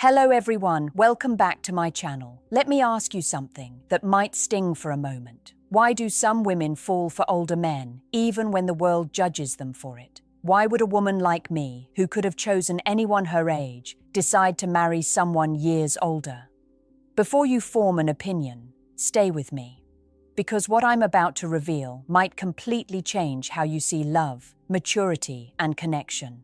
Hello everyone, welcome back to my channel. Let me ask you something that might sting for a moment. Why do some women fall for older men, even when the world judges them for it? Why would a woman like me, who could have chosen anyone her age, decide to marry someone years older? Before you form an opinion, stay with me. Because what I'm about to reveal might completely change how you see love, maturity, and connection.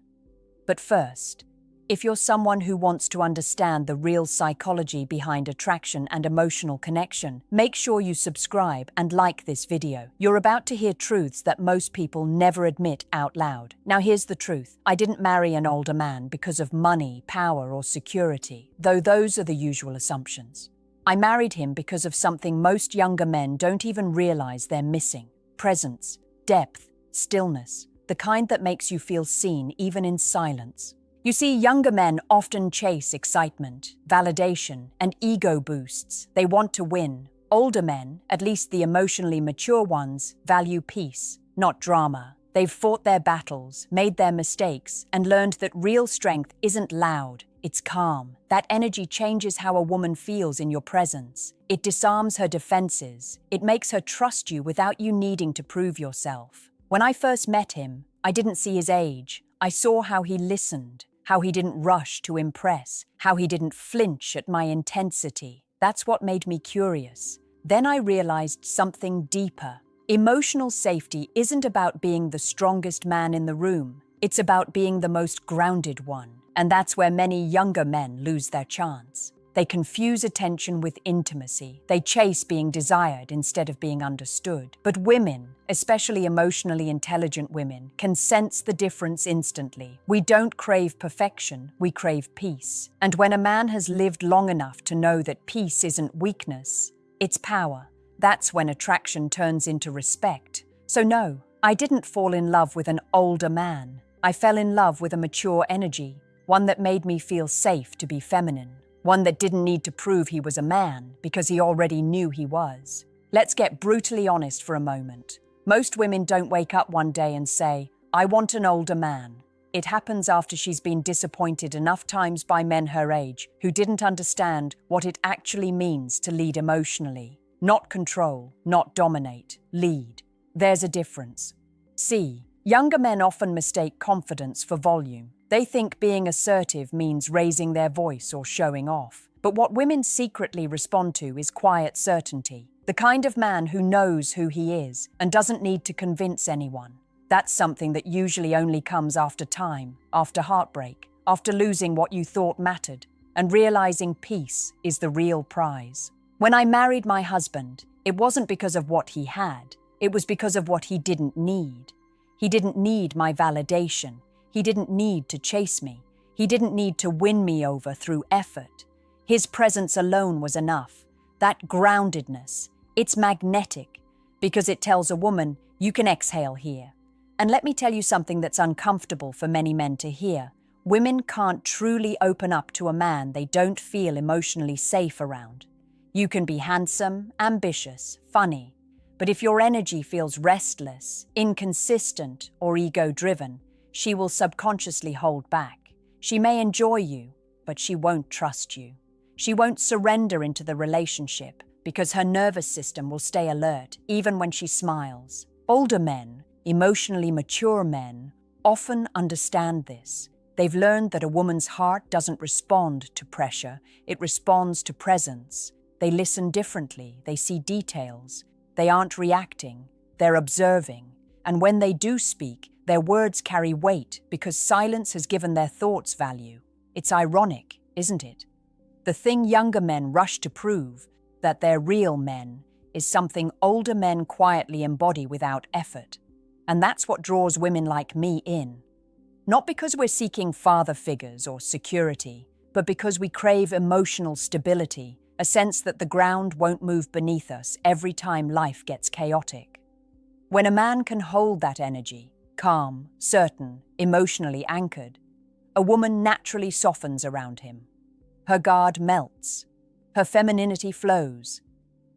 But first, if you're someone who wants to understand the real psychology behind attraction and emotional connection, make sure you subscribe and like this video. You're about to hear truths that most people never admit out loud. Now here's the truth. I didn't marry an older man because of money, power, or security, though those are the usual assumptions. I married him because of something most younger men don't even realize they're missing: presence, depth, stillness, the kind that makes you feel seen even in silence. You see, younger men often chase excitement, validation, and ego boosts. They want to win. Older men, at least the emotionally mature ones, value peace, not drama. They've fought their battles, made their mistakes, and learned that real strength isn't loud, it's calm. That energy changes how a woman feels in your presence. It disarms her defenses. It makes her trust you without you needing to prove yourself. When I first met him, I didn't see his age. I saw how he listened, how he didn't rush to impress, how he didn't flinch at my intensity. That's what made me curious. Then I realized something deeper. Emotional safety isn't about being the strongest man in the room. It's about being the most grounded one. And that's where many younger men lose their chance. They confuse attention with intimacy. They chase being desired instead of being understood. But women, especially emotionally intelligent women, can sense the difference instantly. We don't crave perfection, we crave peace. And when a man has lived long enough to know that peace isn't weakness, it's power, that's when attraction turns into respect. So no, I didn't fall in love with an older man. I fell in love with a mature energy, one that made me feel safe to be feminine. One that didn't need to prove he was a man because he already knew he was. Let's get brutally honest for a moment. Most women don't wake up one day and say, "I want an older man." It happens after she's been disappointed enough times by men her age who didn't understand what it actually means to lead emotionally. Not control, not dominate, lead. There's a difference. See, younger men often mistake confidence for volume. They think being assertive means raising their voice or showing off. But what women secretly respond to is quiet certainty. The kind of man who knows who he is and doesn't need to convince anyone. That's something that usually only comes after time, after heartbreak, after losing what you thought mattered, and realizing peace is the real prize. When I married my husband, it wasn't because of what he had. It was because of what he didn't need. He didn't need my validation. He didn't need to chase me. He didn't need to win me over through effort. His presence alone was enough. That groundedness, it's magnetic because it tells a woman, you can exhale here. And let me tell you something that's uncomfortable for many men to hear. Women can't truly open up to a man they don't feel emotionally safe around. You can be handsome, ambitious, funny, but if your energy feels restless, inconsistent, or ego-driven, she will subconsciously hold back. She may enjoy you, but she won't trust you. She won't surrender into the relationship because her nervous system will stay alert even when she smiles. Older men, emotionally mature men, often understand this. They've learned that a woman's heart doesn't respond to pressure, it responds to presence. They listen differently, they see details. They aren't reacting, they're observing. And when they do speak, their words carry weight because silence has given their thoughts value. It's ironic, isn't it? The thing younger men rush to prove, that they're real men, is something older men quietly embody without effort. And that's what draws women like me in. Not because we're seeking father figures or security, but because we crave emotional stability, a sense that the ground won't move beneath us every time life gets chaotic. When a man can hold that energy, calm, certain, emotionally anchored, a woman naturally softens around him. Her guard melts, her femininity flows,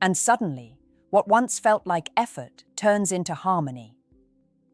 and suddenly, what once felt like effort turns into harmony.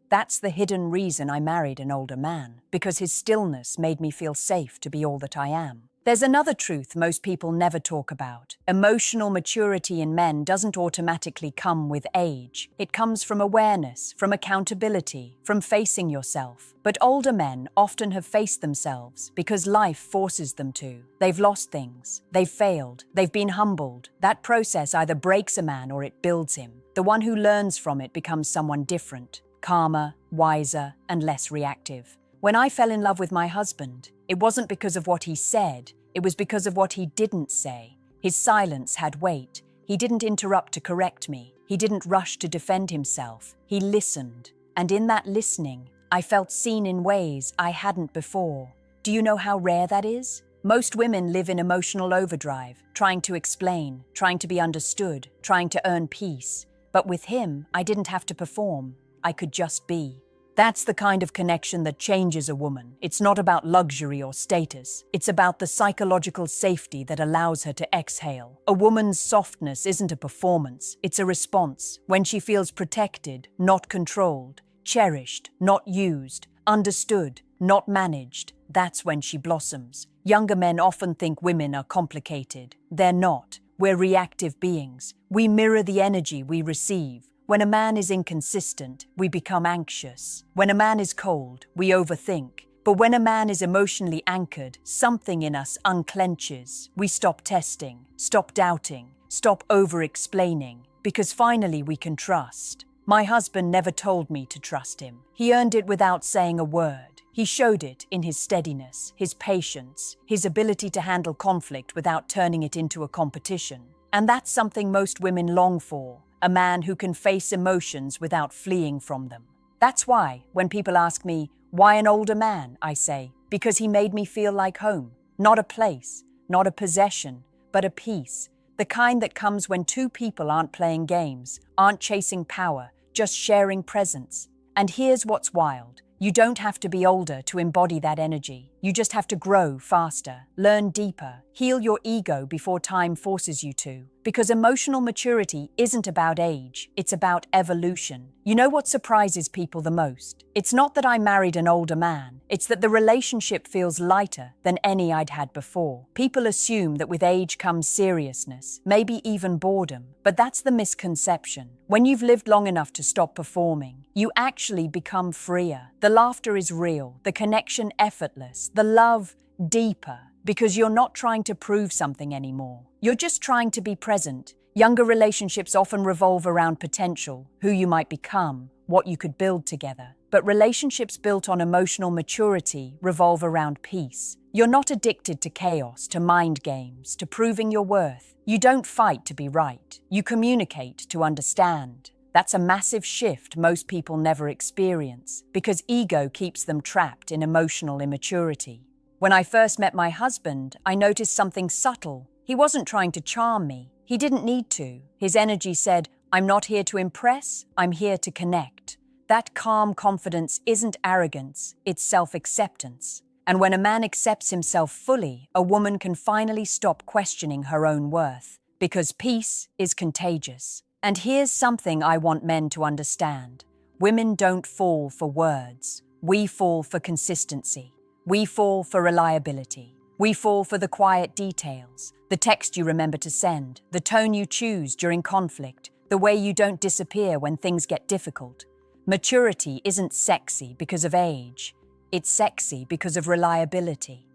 That's the hidden reason I married an older man, because his stillness made me feel safe to be all that I am. There's another truth most people never talk about. Emotional maturity in men doesn't automatically come with age. It comes from awareness, from accountability, from facing yourself. But older men often have faced themselves because life forces them to. They've lost things. They've failed. They've been humbled. That process either breaks a man or it builds him. The one who learns from it becomes someone different, calmer, wiser, and less reactive. When I fell in love with my husband, it wasn't because of what he said. It was because of what he didn't say. His silence had weight. He didn't interrupt to correct me. He didn't rush to defend himself. He listened. And in that listening, I felt seen in ways I hadn't before. Do you know how rare that is? Most women live in emotional overdrive, trying to explain, trying to be understood, trying to earn peace. But with him, I didn't have to perform. I could just be. That's the kind of connection that changes a woman. It's not about luxury or status. It's about the psychological safety that allows her to exhale. A woman's softness isn't a performance. It's a response. When she feels protected, not controlled, cherished, not used, understood, not managed, that's when she blossoms. Younger men often think women are complicated. They're not. We're reactive beings. We mirror the energy we receive. When a man is inconsistent, we become anxious. When a man is cold, we overthink. But when a man is emotionally anchored, something in us unclenches. We stop testing, stop doubting, stop over-explaining, because finally we can trust. My husband never told me to trust him. He earned it without saying a word. He showed it in his steadiness, his patience, his ability to handle conflict without turning it into a competition. And that's something most women long for. A man who can face emotions without fleeing from them. That's why, when people ask me, why an older man, I say, because he made me feel like home. Not a place, not a possession, but a peace. The kind that comes when two people aren't playing games, aren't chasing power, just sharing presence. And here's what's wild. You don't have to be older to embody that energy. You just have to grow faster, learn deeper, heal your ego before time forces you to. Because emotional maturity isn't about age, it's about evolution. You know what surprises people the most? It's not that I married an older man, it's that the relationship feels lighter than any I'd had before. People assume that with age comes seriousness, maybe even boredom, but that's the misconception. When you've lived long enough to stop performing, you actually become freer. The laughter is real, the connection effortless, the love deeper, because you're not trying to prove something anymore. You're just trying to be present. Younger relationships often revolve around potential, who you might become, what you could build together. But relationships built on emotional maturity revolve around peace. You're not addicted to chaos, to mind games, to proving your worth. You don't fight to be right. You communicate to understand. That's a massive shift most people never experience, because ego keeps them trapped in emotional immaturity. When I first met my husband, I noticed something subtle. He wasn't trying to charm me. He didn't need to. His energy said, I'm not here to impress, I'm here to connect. That calm confidence isn't arrogance, it's self-acceptance. And when a man accepts himself fully, a woman can finally stop questioning her own worth, because peace is contagious. And here's something I want men to understand. Women don't fall for words. We fall for consistency. We fall for reliability. We fall for the quiet details, the text you remember to send, the tone you choose during conflict, the way you don't disappear when things get difficult. Maturity isn't sexy because of age. It's sexy because of reliability.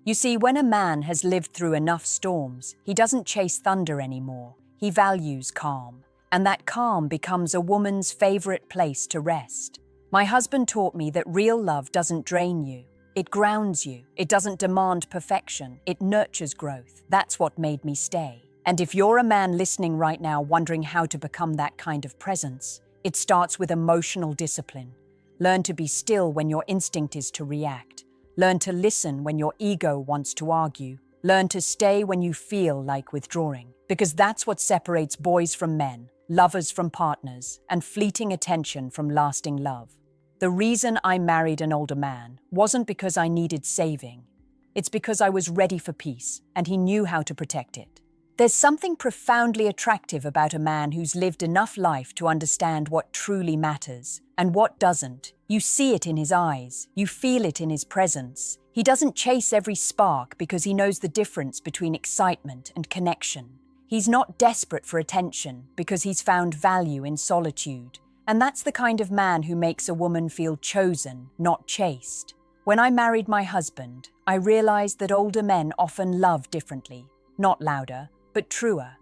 You see, when a man has lived through enough storms, he doesn't chase thunder anymore. He values calm. And that calm becomes a woman's favorite place to rest. My husband taught me that real love doesn't drain you. It grounds you. It doesn't demand perfection. It nurtures growth. That's what made me stay. And if you're a man listening right now wondering how to become that kind of presence, it starts with emotional discipline. Learn to be still when your instinct is to react. Learn to listen when your ego wants to argue. Learn to stay when you feel like withdrawing. Because that's what separates boys from men, lovers from partners, and fleeting attention from lasting love. The reason I married an older man wasn't because I needed saving. It's because I was ready for peace, and he knew how to protect it. There's something profoundly attractive about a man who's lived enough life to understand what truly matters and what doesn't. You see it in his eyes. You feel it in his presence. He doesn't chase every spark because he knows the difference between excitement and connection. He's not desperate for attention because he's found value in solitude. And that's the kind of man who makes a woman feel chosen, not chased. When I married my husband, I realized that older men often love differently, not louder, but truer.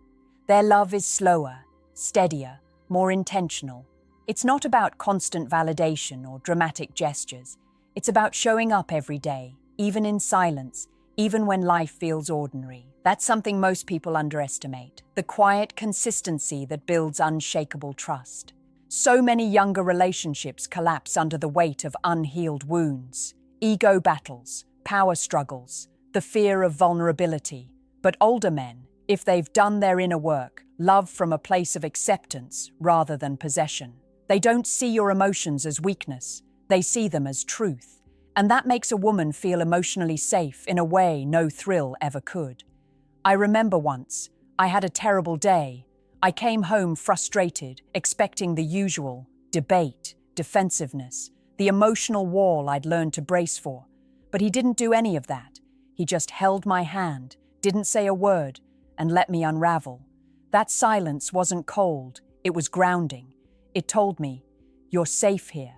Their love is slower, steadier, more intentional. It's not about constant validation or dramatic gestures. It's about showing up every day, even in silence, even when life feels ordinary. That's something most people underestimate, the quiet consistency that builds unshakable trust. So many younger relationships collapse under the weight of unhealed wounds, ego battles, power struggles, the fear of vulnerability. But older men, if they've done their inner work, love from a place of acceptance rather than possession. They don't see your emotions as weakness, they see them as truth. And that makes a woman feel emotionally safe in a way no thrill ever could. I remember once, I had a terrible day. I came home frustrated, expecting the usual debate, defensiveness, the emotional wall I'd learned to brace for. But he didn't do any of that. He just held my hand, didn't say a word, and let me unravel. That silence wasn't cold, it was grounding. It told me, "You're safe here."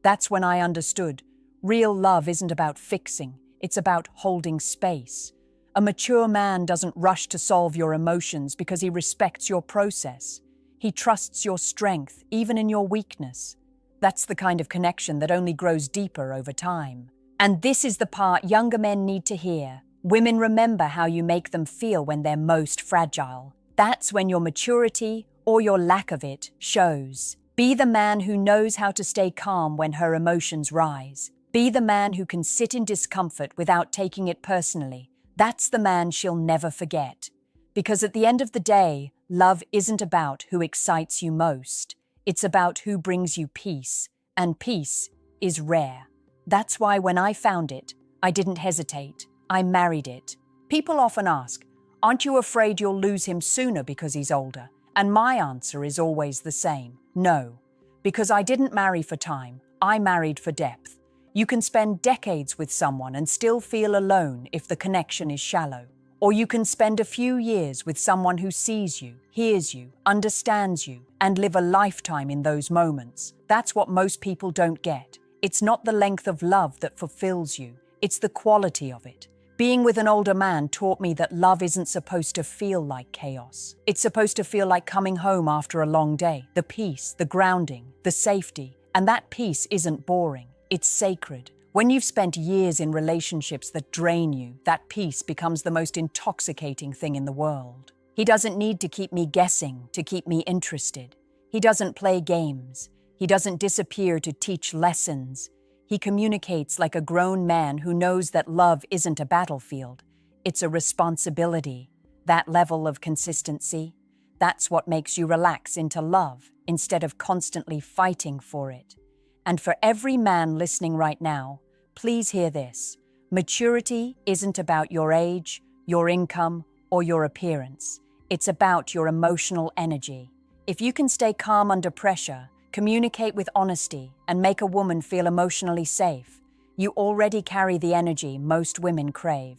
That's when I understood. Real love isn't about fixing, it's about holding space. A mature man doesn't rush to solve your emotions because he respects your process. He trusts your strength, even in your weakness. That's the kind of connection that only grows deeper over time. And this is the part younger men need to hear. Women remember how you make them feel when they're most fragile. That's when your maturity, or your lack of it, shows. Be the man who knows how to stay calm when her emotions rise. Be the man who can sit in discomfort without taking it personally. That's the man she'll never forget. Because at the end of the day, love isn't about who excites you most. It's about who brings you peace, and peace is rare. That's why when I found it, I didn't hesitate. I married it. People often ask, aren't you afraid you'll lose him sooner because he's older? And my answer is always the same. No, because I didn't marry for time. I married for depth. You can spend decades with someone and still feel alone if the connection is shallow. Or you can spend a few years with someone who sees you, hears you, understands you, and live a lifetime in those moments. That's what most people don't get. It's not the length of love that fulfills you. It's the quality of it. Being with an older man taught me that love isn't supposed to feel like chaos. It's supposed to feel like coming home after a long day. The peace, the grounding, the safety. And that peace isn't boring. It's sacred. When you've spent years in relationships that drain you, that peace becomes the most intoxicating thing in the world. He doesn't need to keep me guessing, to keep me interested. He doesn't play games. He doesn't disappear to teach lessons. He communicates like a grown man who knows that love isn't a battlefield. It's a responsibility. That level of consistency, that's what makes you relax into love instead of constantly fighting for it. And for every man listening right now, please hear this. Maturity isn't about your age, your income, or your appearance. It's about your emotional energy. If you can stay calm under pressure, communicate with honesty, and make a woman feel emotionally safe, you already carry the energy most women crave.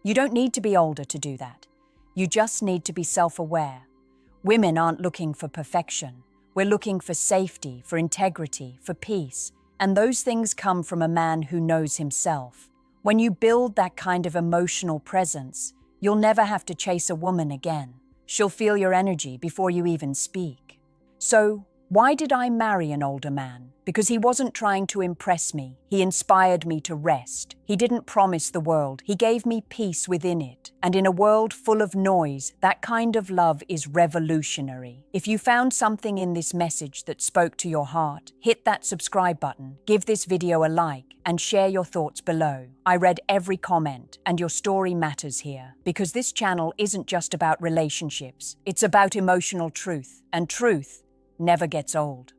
You don't need to be older to do that. You just need to be self-aware. Women aren't looking for perfection. We're looking for safety, for integrity, for peace. And those things come from a man who knows himself. When you build that kind of emotional presence, you'll never have to chase a woman again. She'll feel your energy before you even speak. So, why did I marry an older man? Because he wasn't trying to impress me. He inspired me to rest. He didn't promise the world. He gave me peace within it. And in a world full of noise, that kind of love is revolutionary. If you found something in this message that spoke to your heart, hit that subscribe button, give this video a like, and share your thoughts below. I read every comment, and your story matters here. Because this channel isn't just about relationships. It's about emotional truth. And truth never gets old.